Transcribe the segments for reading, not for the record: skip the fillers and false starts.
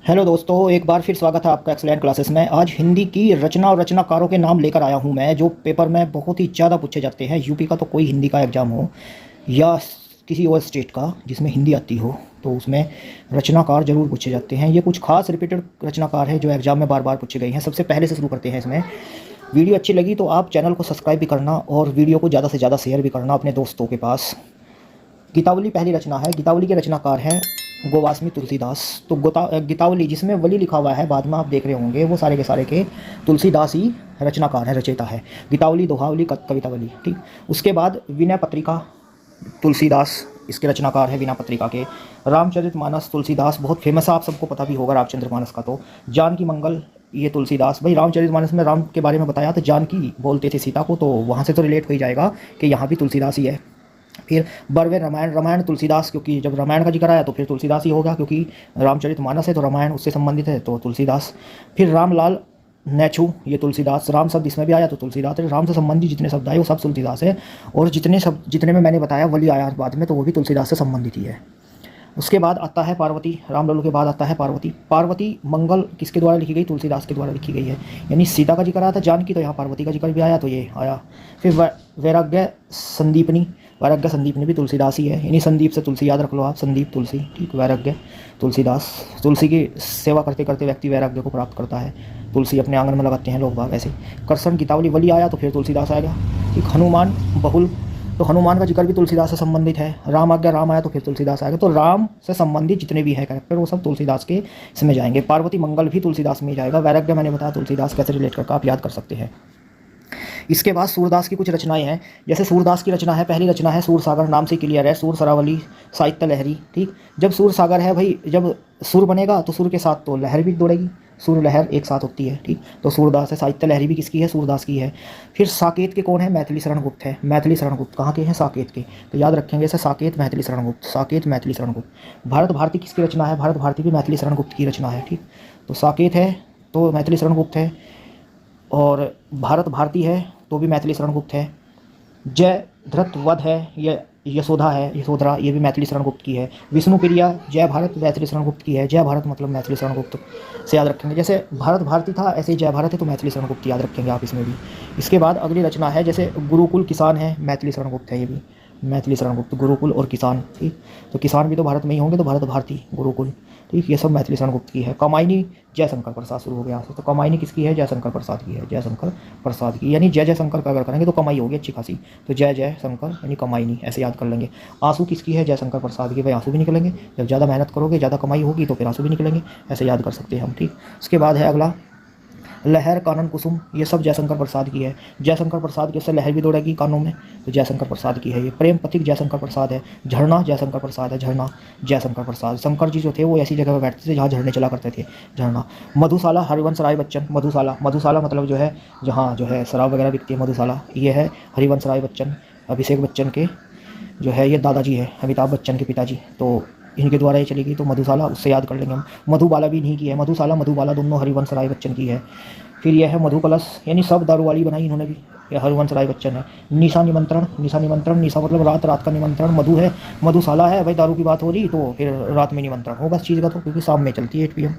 Hello दोस्तों, एक बार फिर स्वागत है आपका एक्सलेंट क्लासेस में। आज हिंदी की रचना और रचनाकारों के नाम लेकर आया हूं मैं, जो पेपर में बहुत ही ज़्यादा पूछे जाते हैं। यूपी का तो कोई हिंदी का एग्ज़ाम हो या किसी और स्टेट का जिसमें हिंदी आती हो, तो उसमें रचनाकार ज़रूर पूछे जाते हैं। ये कुछ खास रिपीटेड रचनाकार हैं जो एग्ज़ाम में बार बार पूछे गए हैं। सबसे पहले से शुरू करते हैं इसमें। वीडियो अच्छी लगी तो आप चैनल को सब्सक्राइब भी करना और वीडियो को ज़्यादा से ज़्यादा शेयर भी करना अपने दोस्तों के पास। गीतावली पहली रचना है। गीतावली के रचनाकार हैं गोवासमी तुलसीदास। तो गीतावली जिसमें वली लिखा हुआ है, बाद में आप देख रहे होंगे, वो सारे के सारे के तुलसीदास ही रचनाकार है, रचयिता है। गीतावली, दोहावली, कवितावली, ठीक। उसके बाद विनय पत्रिका, तुलसीदास इसके रचनाकार है, विनय पत्रिका के। रामचरितमानस तुलसीदास, बहुत फेमस है, आप सबको पता भी होगा रामचंद्रमानस का। तो जानकी मंगल, ये तुलसीदास। भाई रामचरितमानस में राम के बारे में बताया तो जानकी बोलते थे सीता को, तो वहाँ से तो रिलेट हो ही जाएगा कि यहाँ भी तुलसीदास ही है। फिर बरवे रामायण, रामायण तुलसीदास, क्योंकि जब रामायण का जिक्र आया तो फिर तुलसीदास ही होगा, क्योंकि रामचरितमानस है तो रामायण उससे संबंधित है, तो तुलसीदास। फिर रामलाल नेछू, ये तुलसीदास। राम शब्द इसमें भी आया तो तुलसीदास है। राम से संबंधित जितने शब्द आए वो सब तुलसीदास है। और जितने में मैंने बताया वली आया बाद में, तो वो भी तुलसीदास से संबंधित ही है। उसके बाद आता है पार्वती। राम लल्लू के बाद आता है पार्वती। पार्वती मंगल किसके द्वारा लिखी गई? तुलसीदास के द्वारा लिखी गई है। यानी सीता का जिक्र आया था जानकी, तो यहाँ पार्वती का जिक्र भी आया, तो ये आया। फिर वैराग्य संदीपनी, वैराग्य संदीपनी भी तुलसीदास ही है। यानी संदीप से तुलसी याद रख लो आप, संदीप तुलसी, ठीक। वैराग्य तुलसीदास। तुलसी की सेवा करते करते व्यक्ति वैराग्य को प्राप्त करता है। तुलसी अपने आंगन में लगाते हैं लोग बाग ऐसे। करसन गीतावली वली आया तो फिर तुलसीदास आएगा, ठीक। हनुमान बहुल, तो हनुमान का जिक्र भी तुलसीदास से संबंधित है। राम आज्ञा राम आया तो फिर तुलसीदास आएगा। तो राम से संबंधित जितने भी हैं कैरेक्टर वो सब तुलसीदास के इसमें जाएंगे। पार्वती मंगल भी तुलसीदास में ही जाएगा। वैराग्य मैंने बताया तुलसीदास कैसे रिलेट करके आप याद कर सकते हैं। इसके बाद सूरदास की कुछ रचनाएं हैं। जैसे सूरदास की रचना है, पहली रचना है सूर सागर, नाम से क्लियर है। सूर सरावली, साहित्य लहरी, ठीक। जब सूर सागर है भाई, जब सुर बनेगा तो सुर के साथ तो लहर भी दौड़ेगी, सुर लहर एक साथ होती है, ठीक। तो सूरदास है। साहित्य लहरी भी किसकी है? सूरदास की है। फिर साकेत के कौन है? मैथिली शरण गुप्त है। मैथिली शरण गुप्त कहाँ के हैं? साकेत के। तो याद रखेंगे जैसे साकेत मैथिली शरण गुप्त, साकेत मैथिली शरण गुप्त। भारत भारती किसकी रचना है? भारत भारती भी मैथिली शरण गुप्त की रचना है, ठीक। तो साकेत है तो मैथिली शरण गुप्त है, और भारत भारती है तो भी मैथिली शरण गुप्त है। जय धृतवध है, ये यशोधा है, यशोधरा, ये भी मैथिली शरण गुप्त की है। विष्णु प्रिया, जय भारत मैथिली शरण गुप्त की है। जय भारत मतलब मैथिली शरण गुप्त से याद रखेंगे। जैसे भारत भारती था ऐसे ही जय भारत है तो मैथिली शरण गुप्त याद रखेंगे आप इसमें भी। इसके बाद अगली रचना है जैसे गुरुकुल किसान है, मैथिली शरण गुप्त है, ये भी मैथिली शरण गुप्त। गुरुकुल और किसान, ठीक। तो किसान भी तो भारत में ही होंगे, तो भारत भारती, गुरुकुल, ठीक। ये सब मैथिली शरण गुप्त की है। कमायनी जयशंकर प्रसाद शुरू हो गया यहाँ से। तो कमायनी किसकी है? जयशंकर प्रसाद की है, जयशंकर प्रसाद की। यानी जय जयशंकर का अगर करेंगे तो कमाई होगी अच्छी खासी, तो जय जय शंकर यानी कमायनी, ऐसे याद कर लेंगे। आंसू किसकी है? जयशंकर प्रसाद की। भाई आंसू भी निकलेंगे, जब ज़्यादा मेहनत करोगे ज़्यादा कमाई होगी तो फिर आंसू भी निकलेंगे, ऐसे याद कर सकते हैं हम, ठीक। उसके बाद है अगला लहर, कानन कुसुम, ये सब जयशंकर प्रसाद की है। जयशंकर प्रसाद की, इससे लहर भी दौड़ेगी कानों में, तो जयशंकर प्रसाद की है ये। प्रेम पथिक जयशंकर प्रसाद है। झरना जयशंकर प्रसाद है, झरना जयशंकर प्रसाद। शंकर जी जो थे वो ऐसी जगह पर बैठते थे जहाँ झरने चला करते थे, झरना। मधुशाला हरिवंश राय बच्चन, मधुशाला, मधुशाला मतलब जो है जहाँ जो है शराब वगैरह बिकती है, मधुशाला, ये है हरिवंश राय बच्चन, अभिषेक बच्चन के जो है ये दादाजी है, अमिताभ बच्चन के पिताजी, तो इनके द्वारा ये चलेगी, तो मधुशाला उससे याद कर लेंगे हम। मधुबाला भी इन्हीं की है, मधुशाला मधुबाला दोनों हरिवंश राय बच्चन की है। फिर यह है मधु कलश, यानी सब दारू वाली बनाई इन्होंने भी, यह हरिवंश राय बच्चन है। निशा निमंत्रण, निशा निमंत्रण, निशा मतलब रात, रात का निमंत्रण। मधु है, मधुशाला है, भाई दारू की बात हो रही तो फिर रात में निमंत्रण होगा इस चीज़ का, तो क्योंकि शाम में चलती है 8 PM,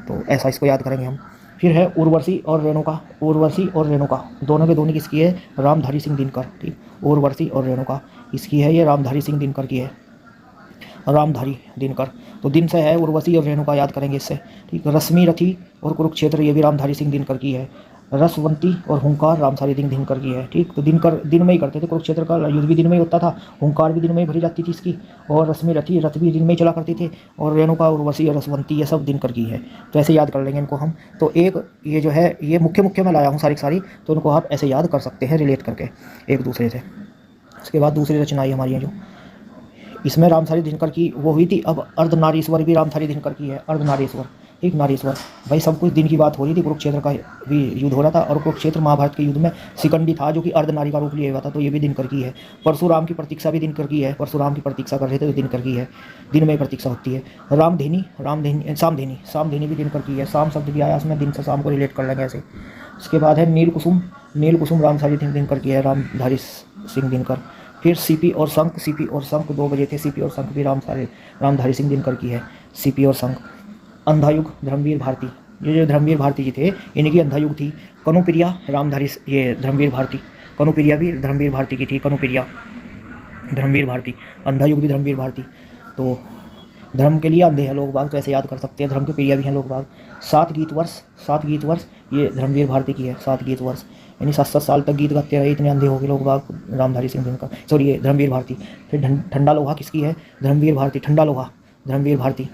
तो ऐसा इसको याद करेंगे हम। फिर है उर्वशी और रेणुका, उर्वशी और रेणुका दोनों के दोनों किसकी है? रामधारी सिंह दिनकर, ठीक। उर्वशी और रेणुका इसकी है, ये रामधारी सिंह दिनकर की है, रामधारी दिनकर। तो दिन से है उर्वशी और रेणुका याद करेंगे इससे, ठीक। रश्मि रथी और कुरुक्षेत्र, ये भी रामधारी सिंह दिनकर की है। रसवंती और हुंकार रामधारी सिंह दिनकर की है, ठीक। तो दिनकर दिन में ही करते थे, कुरुक्षेत्र का युद्ध भी दिन में ही होता था, हुंकार भी दिन में ही भरी जाती थी इसकी, और रश्मि रथी, रथ भी दिन में ही चला करते थे, और रेणुका उर्वशी और रसवंती ये सब दिनकर की है। तो ऐसे याद कर लेंगे इनको हम। तो एक ये जो है ये मुख्य मुख्य मैं लाया हूँ सारी सारी, तो इनको आप ऐसे याद कर सकते हैं रिलेट करके एक दूसरे से। उसके बाद दूसरी रचना आई हमारी है जो इसमें रामधारी दिनकर की वो हुई थी। अब अर्धनारीश्वर भी रामधारी दिनकर की है, अर्धनारीश्वर, एक नारीश्वर। भाई सब कुछ दिन की बात हो रही थी, कुरुक्षेत्र का भी युद्ध हो रहा था, और कुरुक्षेत्र महाभारत के युद्ध में शिखंडी था जो कि अर्धनारी का रूप लिया हुआ था, तो ये भी दिनकर की है। परशुराम की प्रतीक्षा भी दिनकर की है, परशुराम की प्रतीक्षा कर रहे थे तो दिनकर की है, दिन में प्रतीक्षा होती है। रामधेनी, रामधेनी, सामधेनी, सामधेनी भी दिनकर की है, शाम शब्द भी आया उसमें, दिन से शाम को रिलेट कर लेंगे ऐसे। उसके बाद है नील कुसुम, नील कुसुम रामधारी दिनकर की है, रामधारी सिंह दिनकर। फिर सीपी और शंख, सीपी और शंख 2 बजे थे, सीपी और शंख भी रामधारी सिंह दिनकर की है, सीपी और शंख। अंधायुग धर्मवीर भारती, ये जो धर्मवीर भारती जी थे इनकी अंधायुग थी। कनुप्रिया रामधारी, ये धर्मवीर भारती, कनुप्रिया भी धर्मवीर भारती की थी, कनुप्रिया धर्मवीर भारती, अंधायुग भी धर्मवीर भारती। तो धर्म के लिए अंधे हैं लोग बाग, तो ऐसे याद कर सकते हैं, धर्म के प्रिय भी हैं लोग बाग। 7 गीत वर्ष ये धर्मवीर भारती की है, 7 गीत वर्ष, यानी 7-7 साल तक गीत गाते रहे, इतने अंधे हो गए लोग बाग रामधारी सिंह दिनकर, सॉरी ये धर्मवीर भारती। फिर ठंडा लोहा किसकी है? धर्मवीर भारती, ठंडा लोहा धर्मवीर भारती।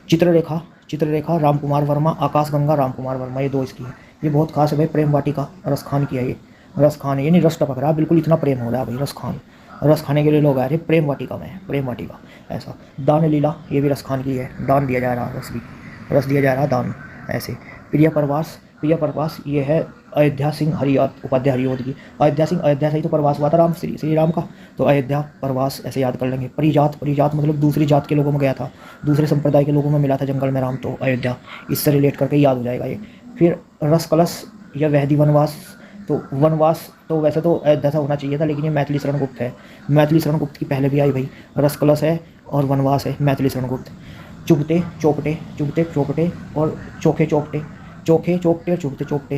चित्ररेखा रामकुमार वर्मा, आकाशगंगा रामकुमार वर्मा, ये 2 इसकी है। ये बहुत खास है भाई। प्रेम वाटिका रस खान की है, ये रस खान है, यानी रस टपक रहा है बिल्कुल, इतना प्रेम हो रहा है भाई। रस खान, रस खाने के लिए लोग आए थे प्रेम वाटिका में, प्रेम वाटिका ऐसा। दान लीला, ये भी रस खान की है, दान दिया जा रहा है, रस दिया जा रहा है, दान ऐसे। प्रिय प्रवास ये है अयोध्या सिंह उपाध्याय हरिओद की। अयोध्या से ही तो प्रवास हुआ था श्री राम का, तो अयोध्या प्रवास ऐसे याद कर लेंगे। परिजात मतलब दूसरी जात के लोगों में गया था, दूसरे संप्रदाय के लोगों में मिला था जंगल में राम, तो अयोध्या, इससे रिलेट करके याद हो जाएगा ये। फिर रस कलश या वैदी वनवास, तो वनवास तो वैसे तो अयोध्या से होना चाहिए था, लेकिन ये मैथिली शरण गुप्त है। मैथिली शरण गुप्त की पहले भी आई भाई। रस कलश है और वनवास है मैथिली शरण गुप्त। चुपते चोपटे और चोखे चोपटे और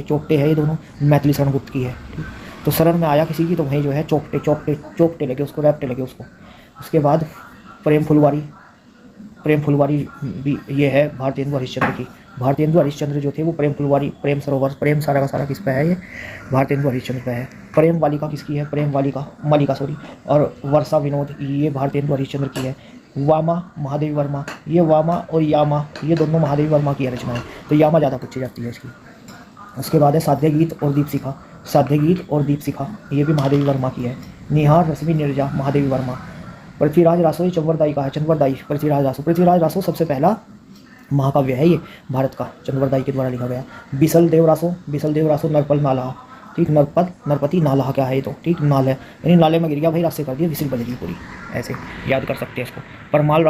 चुपते है, ये दोनों मैथिली शरण गुप्त की है। ठीक, तो शरण में आया किसी की तो वहीं जो है चोपटे लगे उसको, रैप्टे लगे उसको। उसके बाद प्रेम फुलवारी भी ये है भारतेंदु हरिश्चंद्र की। भारतेंदु हरिश्चंद्र जो थे वो प्रेम फुलवारी, प्रेम सरोवर, प्रेम सारा का सारा किस पे है? ये भारतेंदु हरिश्चंद्र पे है। प्रेम वालिका किसकी है? मालिका सॉरी। और वर्षा विनोद ये भारतेंदु हरिश्चंद्र की है। वामा महादेवी वर्मा, ये वामा और यामा ये दोनों महादेवी वर्मा की रचना है, तो यामा ज़्यादा पूछी जाती है इसकी। उसके बाद है साध्य गीत और दीपशिखा, ये भी महादेवी वर्मा की है। निहार रश्मि निर्जा महादेवी वर्मा। पृथ्वीराज रासो ये चंद्रदाई का है, पृथ्वीराज रासो सबसे पहला महाकाव्य है ये भारत का, चंद्रदाई के द्वारा लिखा गया। बिसल देव रासो नरपल नाला, ठीक, नरपति नाला क्या है ये तो, ठीक, नाल है, यानी नाले में गिर गया भाई, रास्ते कर दिया, विसिल बज रही पूरी, ऐसे याद कर सकते हैं इसको। पर माल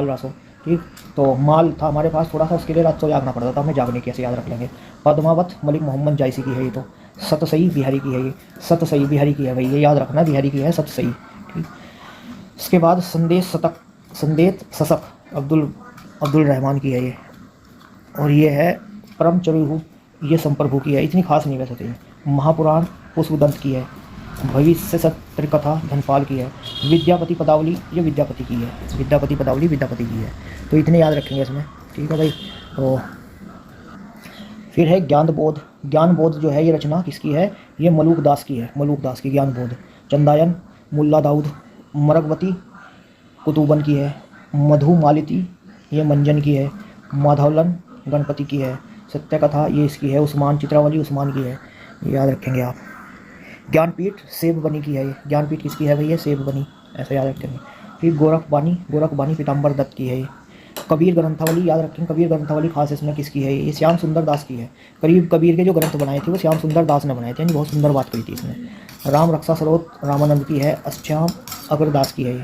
रासो, ठीक, तो माल था हमारे पास थोड़ा सा, उसके लिए रात को जागना पड़ता था, हमें जागने की, ऐसे याद रख लेंगे। पद्मावत मलिक मोहम्मद जायसी की है ये तो। सतसई बिहारी की है ये, सतसई बिहारी की है भाई, ये याद रखना, बिहारी की है सतसई, ठीक। उसके बाद संदेश सशक अब्दुल रहमान की है ये, और ये है परम चरुहू, ये संप्रभु की है, इतनी खास नहीं वैसे तो। महापुराण पुष्पदंत की है। भविष्य सत्र कथा धनपाल की है। विद्यापति पदावली ये विद्यापति की है, विद्यापति की है, तो इतने याद रखेंगे इसमें, ठीक है भाई। तो फिर है ज्ञानबोध जो है ये रचना किसकी है? ये मलूक दास की है, ज्ञानबोध। चंदायन मुल्ला दाऊद मरगवती कुतुबन की है। मधुमालिती ये मंजन की है। माधवलन गणपति की है। सत्य कथा ये इसकी है, उस्मान चित्रावली उस्मान की है, याद रखेंगे आप। ज्ञानपीठ सेब बनी की है, ये ज्ञानपीठ किसकी है भैया? सेब बनी, ऐसा याद रखेंगे। फिर गोरखबानी पीताम्बर दत्त की है ये। कबीर ग्रंथावली याद रखेंगे, कबीर ग्रंथावली खास इसमें किसकी है? ये श्याम सुंदर दास की है। कबीर के जो ग्रंथ बनाए थे वो श्याम सुंदर दास ने बनाए थे, यानी बहुत सुंदर बात कही थी इसमें। राम रक्षा स्रोत रामानंद की है। अश्याम अग्रदास की है ये,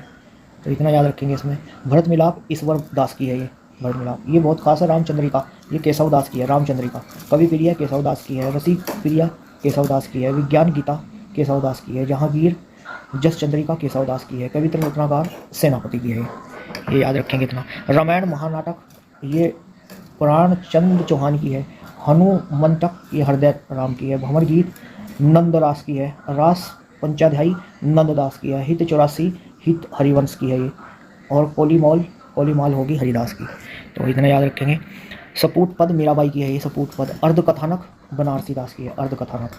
तो इतना याद रखेंगे इसमें। भरत मिलाप ईश्वर दास की है ये, भरत मिलाप ये बहुत खास है। रामचंद्रिका ये केशव दास की है, रामचंद्रिका। कवि प्रिया केशव दास की है। रसिक प्रिया केशव दास की है। विज्ञान गीता केशव दास की है। जहांगीर जस चंद्रिका केशव दास की है। कवित्र रत्नाकार सेनापति की है, ये याद रखेंगे इतना। रामायण महानाटक ये पुराण चंद चौहान की है। हनुमंतक ये हृदय राम की है। भंवर गीत नंददास की है। रास पंचाध्यायी नंददास की है। हित 84 हित हरिवंश की है ये। और कोलीमाल होगी हरिदास की, तो इतना याद रखेंगे। सपूत पद मीराबाई की है ये, सपूत पद। अर्धकथानक बनारसी दास की है, अर्धकथानक।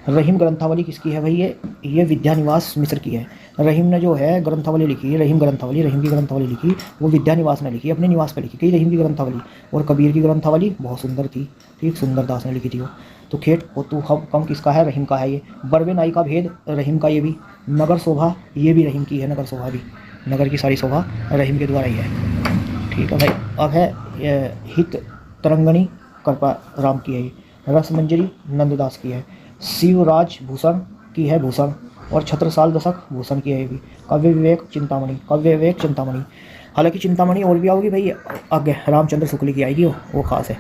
रहीम ग्रंथावली किसकी है भाई? ये विद्यानिवास मिश्र की है। रहीम ने जो है ग्रंथावली लिखी है, रहीम की ग्रंथावली लिखी, वो विद्यानिवास ने लिखी, अपने निवास पर लिखी कई रहीम की ग्रंथावली। और कबीर की ग्रंथावली बहुत सुंदर थी, ठीक, सुंदर दास ने लिखी थी वो। तो खेत पोतू हम कम किसका है? रहीम का है ये। बरवे नाई का भेद रहीम का, ये भी। नगर शोभा ये भी रहीम की है, नगर शोभा भी, नगर की सारी शोभा रहीम के द्वारा ही है, ठीक है भाई। अब है हित तरंगणी कृपा राम की है ये। रसमंजरी नंददास की है। शिवराज भूषण की है, भूषण। और छत्रसाल दशक भूषण की है ये भी। काव्य विवेक चिंतामणि, हालांकि चिंतामणि और भी आओगी भाई आगे, रामचंद्र शुक्ल की आएगी, वो खास है।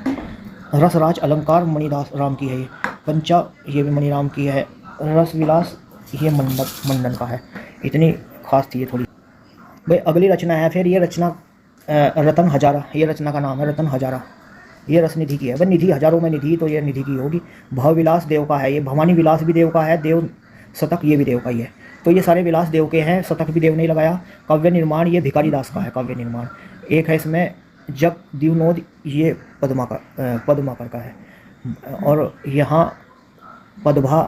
रसराज अलंकार मणिदास राम की है ये। पंचा ये भी मणिराम की है। रसविलास ये मंडन का है, इतनी खास थी ये थोड़ी भाई। अगली रचना है फिर, ये रचना रतन हजारा, ये रचना का नाम है रतन हजारा। ये रस निधि की है, वह निधि हजारों में निधि, तो ये निधि की होगी। भवविलास देव का है, ये भवानी विलास भी देव का है, देव शतक ये भी देव का ही है। तो ये सारे विलास देव के हैं, शतक भी देव ने लगाया। काव्य निर्माण ये भिखारी दास का है काव्य निर्माण। एक है इसमें जग दीवनोद, ये पद्माकर का है। और यहाँ पदभा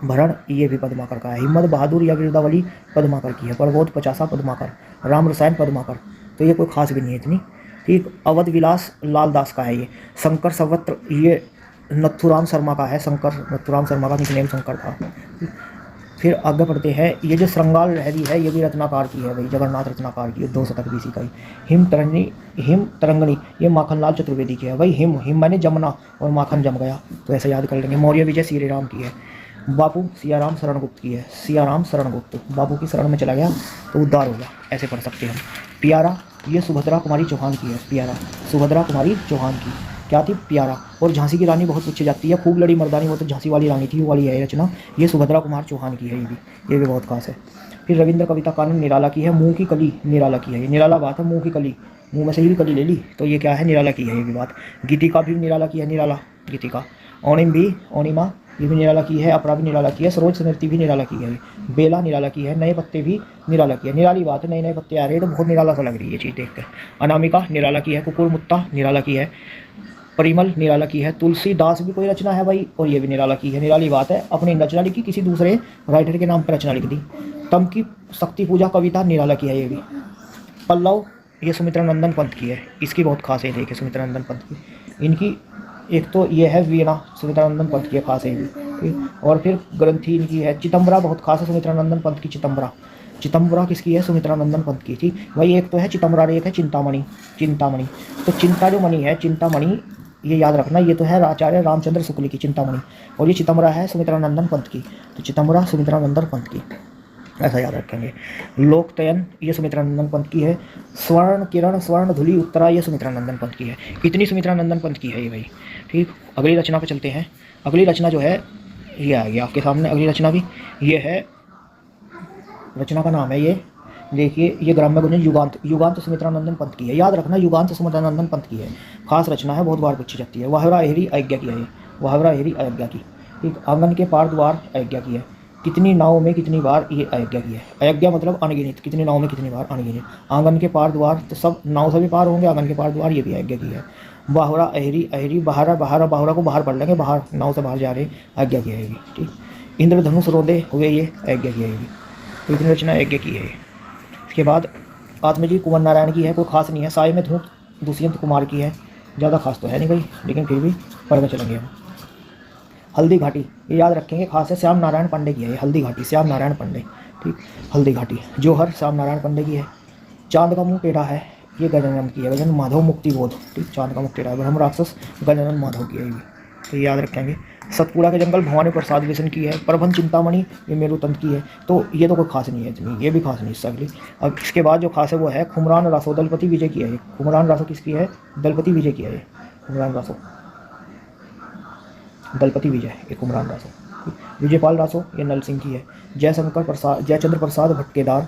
भरण ये भी पद्माकर का है। हिम्मत बहादुर या गिरदावली पद्माकर की है। प्रबोध पचासा पद्माकर। राम रसायन पद्माकर। तो ये कोई खास भी नहीं है इतनी। ठीक। अवध विलास लाल दास का है ये। शंकर सर्वत्र ये नथुराम शर्मा का है। शंकर नथुराम शर्मा का निकनेम शंकर था। फिर आगे बढ़ते हैं, ये जो श्रृंगार लहरी है ये भी रत्नाकार की है भाई, जगन्नाथ रत्नाकार की, 2 शतक भी इसी का ही। हिम तरंगणी ये माखनलाल चतुर्वेदी की है भाई। हिम माने जमुना और माखन जम गया, तो ऐसे याद कर लेंगे। मौर्य विजय श्री राम की है। बापू सियाराम शरणगुप्त की है। सियाराम शरणगुप्त, बापू की शरण में चला गया तो उद्धार होगा, ऐसे पढ़ सकते हैं हम। प्यारा ये सुभद्रा कुमारी चौहान की है। प्यारा सुभद्रा कुमारी चौहान की क्या थी? प्यारा। और झांसी की रानी बहुत पूछी जाती है, खूब लड़ी मर्दानी, वो तो झांसी वाली रानी थी, वो वाली है रचना। ये सुभद्रा कुमार चौहान की है, ये भी बहुत खास है। फिर रविंद्र कविता कानून निराला की है। मुँह की कली निराला की है। ये निराला बात है, मुँह की कली, मुँह में से ही भी कली ले ली, तो ये क्या है? निराला की है ये भी बात। गीतिका भी निराला की है, निराला गीतिका। औणिम भी, औणिमा ये भी निराला की है। अपरा भी निराला की है। सरोज स्मृति भी निराला की है। बेला निराला की है। नए पत्ते भी निराला की है। निराली बात है, नए नए पत्ते आ रहे हैं तो बहुत निराला सा लग रही है चीज़ देख कर। अनामिका निराला की है। कुकुर मुत्ता निराला की है। परिमल निराला की है। तुलसीदास भी कोई रचना है भाई, और ये भी निराला की है। निराली बात है, अपनी रचना लिखी, किसी दूसरे राइटर के नाम पर रचना लिख दी। तम की शक्ति पूजा कविता निराला की है ये भी। पल्लव ये सुमित्रा नंदन पंत की है। इसकी बहुत खास है, देखिए सुमित्रा नंदन पंत की। इनकी एक तो ये है वीणा, सुमित्रा नंदन पंत की खास है ये। और फिर ग्रंथी इनकी है। चितंबरा बहुत खास है सुमित्रा नंदन पंत की। चितंबरा किसकी है? सुमित्रा नंदन पंत की थी भाई। एक तो है चितंबरा, एक है चिंतामणि। तो चिंता जो मणि है, चिंतामणि ये याद रखना, ये तो है आचार्य रामचंद्र शुक्ल की चिंतामणि, और ये चितंबरा है सुमित्रा नंदन पंत की। तो चितंबरा सुमित्रा नंदन पंत की, ऐसा याद रखेंगे। लोकतयन ये सुमित्रा नंदन पंत की है। स्वर्ण किरण स्वर्ण धुली उत्तरा ये सुमित्रा नंदन पंत की है। इतनी सुमित्रा नंदन पंत की है ये भाई। ठीक। अगली रचना पे चलते हैं। अगली रचना जो है ये आ गया आपके सामने। अगली रचना भी ये है, रचना का नाम है ये, देखिए, ये ग्राम्य गुंजन युगांत। युगांत सुमित्रा नंदन पंत की है, याद रखना, युगांत सुमित्रा नंदन पंत की है। खास रचना है, बहुत बार पूछी जाती है। वाहरा हेरी अयोग्या की है ये। वाहरा हेरी अयोग्या की। ठीक। आंगन के पार द्वार अयोग्या की है। कितनी नाव में कितनी बार ये अयोग्या की है। अयोग्या मतलब अनगिनत, कितनी नाव में कितनी बार अनगिनत। आंगन के पार द्वार तो सब नाव से भी पार होंगे, आंगन के पार द्वार ये भी अयोग्या की है। बाहुरा अहरी अहरी बहारा बहारा, बाहुरा को बाहर पढ़ लेंगे, बाहर नाव से बाहर जा रहे, अयोग्या की है ये। ठीक। इंद्रधनुष रोदे हुए ये अयोग्या की है ये। तो इतनी रचना अयोग्या की है। इसके बाद आत्मजी कुंवर नारायण की है, कोई खास नहीं है। साय में धूप दुष्यंत कुमार की है, ज़्यादा खास तो है नहीं भाई, लेकिन फिर भी पढ़ के चलेंगे हम। हल्दी घाटी ये याद रखेंगे, खास है, श्याम नारायण पांडे की है ये। हल्दी घाटी श्याम नारायण पांडे। ठीक। हल्दी घाटी जोहर श्याम नारायण पांडे की है। चांद का मुंह टेढ़ा है ये गजानन की है। गजानन माधव मुक्ति बोध। ठीक। चांद का मुंह टेढ़ा है, ब्रह्म राक्षस गजानन माधव की है ये, तो याद रखेंगे। सतपुड़ा के जंगल भवानी प्रसाद विसन की है। प्रबंध चिंतामणि ये मेरुतंत की है। तो ये तो कोई खास नहीं है इतनी, ये भी खास नहीं इससे अगली। अब इसके बाद जो खास है वो है खुमरान रासो दलपति विजय की है। खुमरान रासो किसकी है? दलपति विजय की है। खुमरान रासो दलपति विजय, ये खुमरान रासो। विजयपाल रासो ये नल सिंह की है। जयचंद्र प्रसाद भटकेदार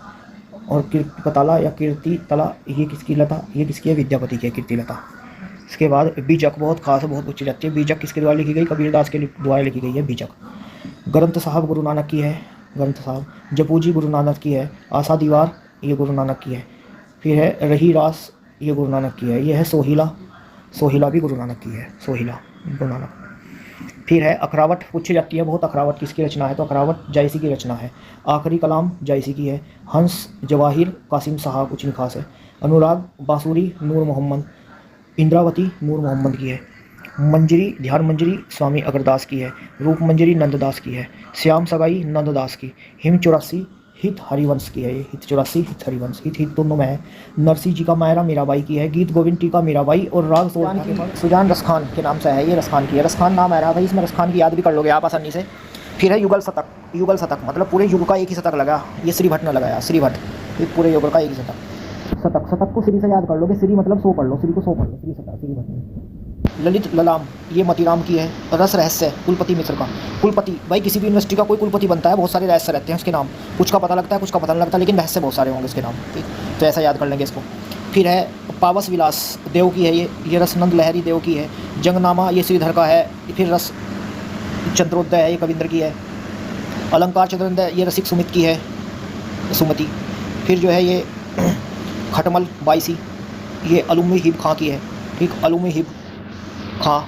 और कीर्तिपताला या कीर्ति तला ये किसकी? लता ये किसकी है? विद्यापति की है, कीर्ति लता। इसके बाद बीजक बहुत खास है, बहुत पूछी जाती है। बीजक किसके द्वारा लिखी गई? कबीरदास के द्वारा लिखी गई है बीजक। ग्रंथ साहब गुरु नानक की है। ग्रंथ साहब जपूजी गुरु नानक की है। आशा दीवार ये गुरु नानक की है। फिर है रही रास ये गुरु नानक की है। ये है सोहिला, सोहिला भी गुरु नानक की है। सोहिला गुरु नानक। फिर है अखरावट, पूछी जाती है बहुत, अखरावट किसकी रचना है? तो अखरावट जायसी की रचना है। आखिरी कलाम जायसी की है। हंस जवाहिर कासिम साहब कुछ नहीं खास है। अनुराग बांसुरी नूर मोहम्मद। इंद्रावती नूर मोहम्मद की है। मंजरी ध्यान मंजरी स्वामी अगरदास की है। रूप मंजरी नंददास की है। श्याम सगाई नंददास की। हिम 84 हित हरिवंश की है ये। हित 84 हित हरिवंश, हित दोनों में है। नरसी जी का मायरा मीराबाई की है। गीत गोविंद टीका मीराबाई और राग सुजान रसखान के नाम से है ये। रसखान की है, रसखान नाम आ रहा है भाई, इसमें रसखान की याद भी कर लोगे आप आसानी से। फिर है युगल शतक। युगल शतक मतलब पूरे युग का एक ही शतक लगा, ये श्री भट्ट ने लगाया। श्री भट्ट पूरे युग का एक ही शतक। शतक को श्री से याद कर लोगे, श्री मतलब 100 पढ़ लो, श्री को 100 पढ़ लो, श्री शतक श्री भट्ट। ललित ललाम ये मतीराम की है। रस रहस्य कुलपति मिश्र का। कुलपति भाई किसी भी यूनिवर्सिटी का कोई कुलपति बनता है, बहुत सारे रहस्य रहते हैं उसके नाम, कुछ का पता लगता है कुछ का पता नहीं लगता, लेकिन रहस्य बहुत सारे होंगे उसके नाम। ठीक। तो ऐसा याद कर लेंगे इसको। फिर है पावस विलास देव की है, ये रसनंद लहरी देव की है। जंगनामा ये श्रीधर का है। फिर रस चंद्रोदय है, ये कविंद्र की है। अलंकार चंद्रोदय ये रसिक सुमित की है, सुमति। फिर जो है ये खटमल बाईसी, ये अलुमी हिब खां की है। ठीक, अलुमी हिब खां,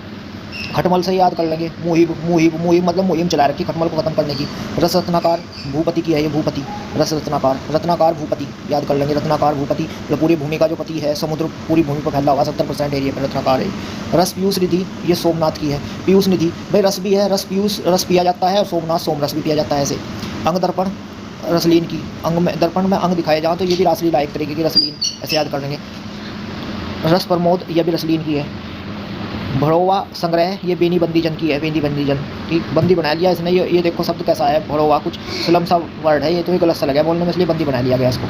खटमल से याद कर लेंगे। मुहिब मुहिब मुहिब मतलब मुहिम चला रखी खटमल को ख़त्म करने की। रस रत्नाकार भूपति की है, ये भूपति, रस रत्नाकार, रत्नाकार भूपति याद कर लेंगे। रत्नाकार भूपति मतलब पूरी भूमि का जो पति है, समुद्र पूरी भूमि पर फैला हुआ 70% एरिया पर रत्नाकार है। रस पीयूष निधि ये सोमनाथ की है। पीयूष निधि भाई रस भी है, रस पीयूष रस पिया जाता है, और सोमनाथ सोमरस भी पिया जाता है ऐसे। अंग दर्पण रसलीन की, अंग में दर्पण में अंग दिखाए जाओ तो ये भी रासलीला एक तरीके की रसलीन, ऐसे याद कर लेंगे। रस प्रमोद ये भी रसलीन की है। भड़ोवा संग्रह ये बेनी बंदीजन की है, बेनी बंदीजन। ठीक, बंदी बना लिया इसने। ये देखो शब्द कैसा है, भड़ोवा कुछ सुलम सा वर्ड है, ये तो गलत सा लगा बोलने में, इसलिए बंदी बना लिया गया इसको,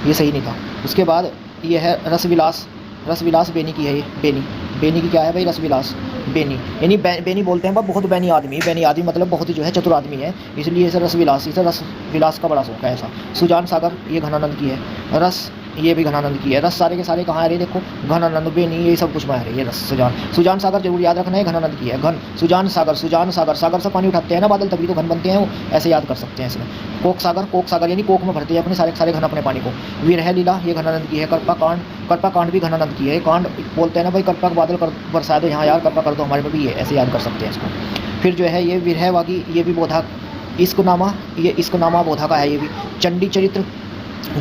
ये सही नहीं था। उसके बाद ये है रसविलास, रसविलास बेनी की है। ये बेनी, बेनी की क्या है भाई, रसविलास बेनी, यानी बेनी बोलते हैं बहुत बैनी आदमी, बैनी आदमी मतलब बहुत जो है चतुर आदमी है, इसलिए इसे रसविलास, इसे रसविलास का बड़ा शौक है ऐसा। सुजान सागर ये घनानंद की है। रस ये भी घनानंद की है। रस सारे के सारे कहाँ आ रहे देखो, घनानंद बेनी ये सब कुछ में आ रही है। रस सुजान, सुजान सागर जरूर याद रखना है, घनानंद की है। घन सुजान सागर, सुजान सागर, सागर से पानी उठाते हैं ना बादल, तभी तो घन बनते हैं वो, ऐसे याद कर सकते हैं इसमें। कोक सागर यानी कोक में भरते हैं अपने सारे सारे घन अपने पानी को। विरह लीला ये घनानंद की है। कर्पा कांड, कर्पा कांड भी घनानंद की है। कांड बोलते हैं ना भाई, कर्पा बादल कर बरसा दो यहाँ यार, कर्पा कर दो हमारे पे भी, ये ऐसे याद कर सकते हैं इसको। फिर जो है ये विरह वागी ये भी बोधा, इस्कनामा ये इस्कनामा बोधा का है। ये भी चंडी चरित्र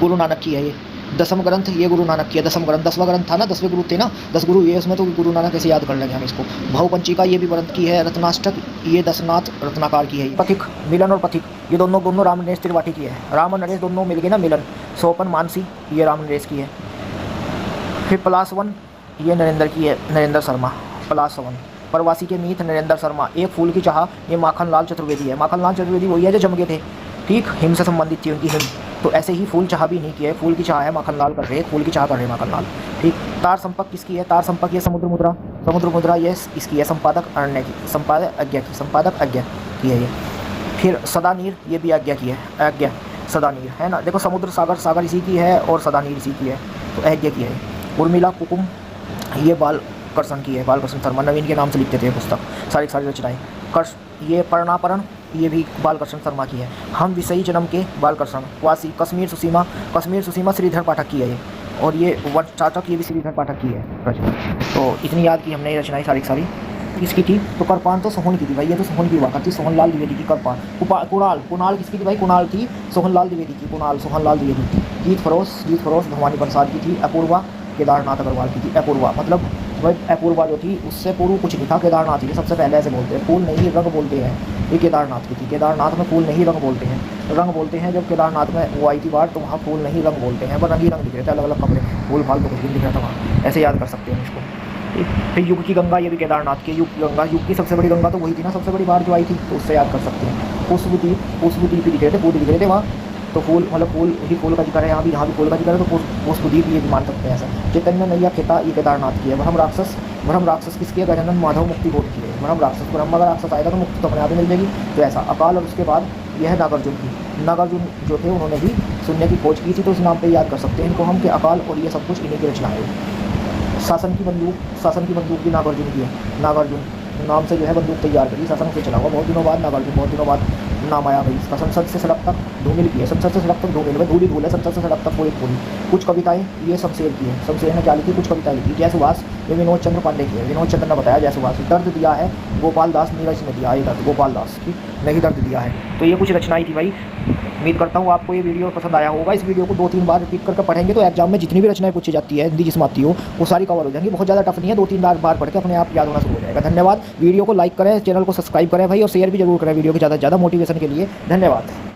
गुरु नानक की है। ये दसम ग्रंथ ये गुरु नानक की है। दसम ग्रंथ 10वां ग्रंथ था ना, 10वें गुरु थे ना, 10 गुरु ये, उसमें तो गुरु नानक कैसे याद कर लेंगे हम इसको। भावपंचिका ये भी ग्रंथ की है। रत्नाष्टक ये दसनाथ रत्नाकार की है। पथिक, मिलन और पथिक ये दोनों राम नरेश त्रिपाठी की है। राम और नरेश दोनों मिल गए ना, मिलन। सोपन मानसी ये राम नरेश की है। फिर पलासवन ये नरेंद्र की है, नरेंद्र शर्मा, पलासवन। प्रवासी के मीत नरेंद्र शर्मा। एक फूल की चाह ये माखन लाल चतुर्वेदी है। माखन लाल चतुर्वेदी वही है जो जम गए थे, ठीक, हिम से संबंधित थी उनकी हिम, तो ऐसे ही फूल चाह भी नहीं किया है, फूल की चाह है माखन लाल कर रहे हैं, फूल की चाह कर रहे हैं माखन लाल। ठीक, तार संपर्क किसकी है, तार संपर्क ये समुद्र मुद्रा, समुद्र मुद्रा ये इसकी है, संपादक अरण्य की, संपादक आज्ञा की, संपादक आज्ञा की है ये। फिर सदानीर ये भी आज्ञा की है, आज्ञा सदानीर है ना। देखो समुद्र सागर, सागर इसी की है और सदानीर इसी की है, तो आज्ञा की है। उर्मिला कुकुम ये बालकृष्ण की है, बालकृष्ण शर्मा, नवीन के नाम से लिखते थे पुस्तक, सारी सारी रचनाएँ। कर्ष ये परणापरण ये भी बालकृष्ण शर्मा की है। हम विषयी जन्म के बालकृष्ण। वासी कश्मीर सुसीमा, कश्मीर सुसीमा श्रीधर पाठक की है ये। और ये वट चाटक ये भी श्रीधर पाठक की है रचना। तो इतनी याद की हमने ये रचनाएँ सारी सारी। किसकी थी, तो करपान तो सोहन की थी भाई, ये तो सोहन की हुआ करती, सोहनलाल द्विवेदी की करपान। कुणाल, कुणाल किसकी थी भाई, कुणाल थी सोहनलाल द्विवेदी की, कुणाल सोहनलाल द्विवेदी। गीत फरोश भवानी प्रसाद की थी। अपूर्वा केदारनाथ अग्रवाल की थी। अपूर्वा मतलब वह अपूर्वा जो थी उससे पूर्व कुछ नहीं था, केदारनाथ ही सबसे पहले ऐसे बोलते हैं, फूल नहीं रंग बोलते हैं, ये केदारनाथ की थी। केदारनाथ में फूल नहीं रंग बोलते हैं, रंग बोलते हैं। जब केदारनाथ में वो आई थी बार तो वहाँ फूल नहीं रंग बोलते हैं, पर रंग ही रंग दिख रहे थे, अलग अलग कपड़े, फूल फाल तो कुछ भी दिख रहा था वहाँ, ऐसे याद कर सकते हैं इसको। फिर युग की गंगा ये भी केदारनाथ की, युग की गंगा, युग की सबसे बड़ी गंगा तो वही थी ना, सबसे बड़ी बार जो आई थी, तो उससे याद कर सकते हैं। पुष्पदीप भी दिख रहे थे, फूल दिख रहे थे वहाँ, तो फूल मतलब फूल ही फूल का जिक्र है, यहाँ भी फूल का जिक्र है, तो पुष्पदीप ये भी मान सकते हैं ऐसा। चैतन्य नैया खेता ये केदारनाथ की है। ब्रह्म राक्षस किसकी है, गजानन माधव मुक्ति बोध की है। ब्रह्म राक्षस आएगा तो मुक्ति तो अपने आप ही मिल जाएगी, तो ऐसा। अकाल और उसके बाद यह है नागार्जुन की। नागार्जुन जो थे उन्होंने भी शून्य की खोज की थी, तो उस नाम पे याद कर सकते हैं इनको हम, कि अकाल और ये सब कुछ इन्हीं की रचना है। शासन की बंदूक भी नागार्जुन की है। नागार्जुन नाम से जो है बंदूक तैयार करी, शासन से चला हुआ, बहुत दिनों बाद नागार्जुन, बहुत दिनों बाद नाम आया भाई इसका। संसद से सड़क तक धूमिल की है, संसद से सड़क तक धूमिल में धूल है, संसद से सड़क तक पूरी पूरी। कुछ कविताएं ये शमशेर की है, शमशेर ने क्या लिखी, कुछ कविताएं लिखी। जय सुभाष ये विनोद चंद्र पांडे की है, विनोद चंद्र ने बताया जय सुभाष। दर्द दिया है गोपाल दास नीरज ने दिया, ये दर्द गोपाल दास की नहीं दर्द दिया है। तो ये कुछ रचनाएं थी भाई। उम्मीद करता हूँ आपको ये वीडियो पसंद आया होगा। इस वीडियो को 2-3 बार रिपीट करके पढ़ेंगे तो एग्जाम में जितनी भी रचनाएं पूछी जाती है हिंदी जिसमें आती हो वो सारी कवर हो जाएंगी। बहुत ज़्यादा टफ नहीं है, 2-3 बार पढ़ के अपने आप याद होना शुरू हो जाएगा। धन्यवाद। वीडियो को लाइक करें, चैनल को सब्सक्राइब करें भाई, और शेयर भी जरूर करें वीडियो को ज़्यादा से ज़्यादा मोटिवेशन के लिए। धन्यवाद।